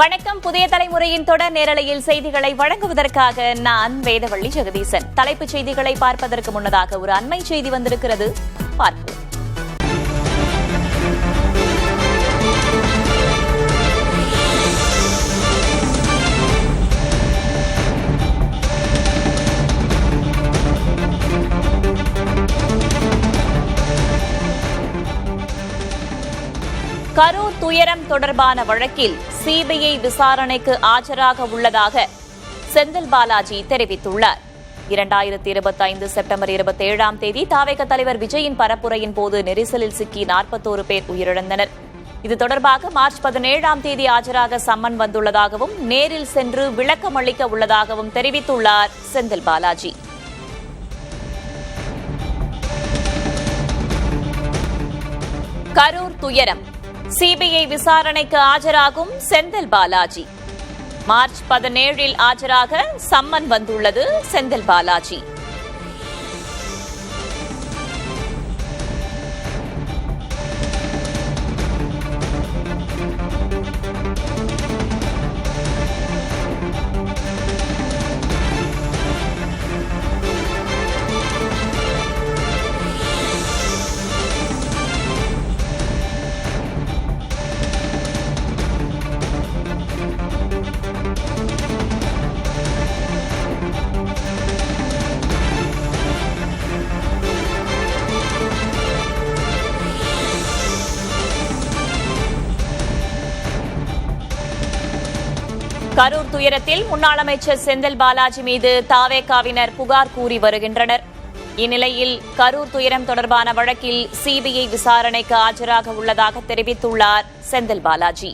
வணக்கம். புதிய தலைமுறையின் தொடர் நேரலையில் செய்திகளை வழங்குவதற்காக நான் வேதவள்ளி ஜெகதீசன். தலைப்புச் செய்திகளை பார்ப்பதற்கு முன்னதாக ஒரு அண்மை செய்தி வந்திருக்கிறது, பார்ப்போம். கரூர் துயரம் தொடர்பான வழக்கில் சிபிஐ விசாரணைக்கு ஆஜராக உள்ளதாக செந்தில் பாலாஜி தெரிவித்துள்ளார். 2025 செப்டம்பர் 27ஆம் தேதி தாவேக தலைவர் விஜயின் பரப்புரையின் போது நெரிசலில் சிக்கி 41 பேர் உயிரிழந்தனர். இது தொடர்பாக மார்ச் 17ஆம் தேதி ஆஜராக சம்மன் வந்துள்ளதாகவும் நேரில் சென்று விளக்கம் அளிக்க உள்ளதாகவும் தெரிவித்துள்ளார் செந்தில் பாலாஜி. கரூர் துயரம் சிபிஐ விசாரணைக்கு ஆஜராகும் செந்தில் பாலாஜி. மார்ச் 17இல் ஆஜராக சம்மன் வந்துள்ளது செந்தில் பாலாஜி. கரூர் துயரத்தில் முன்னாள் அமைச்சர் செந்தில் பாலாஜி மீது தாவேகாவினர் புகார் கூறி வருகின்றனர். இந்நிலையில் கரூர் துயரம் தொடர்பான வழக்கில் சிபிஐ விசாரணைக்கு ஆஜராக உள்ளதாக தெரிவித்துள்ளார் செந்தில் பாலாஜி.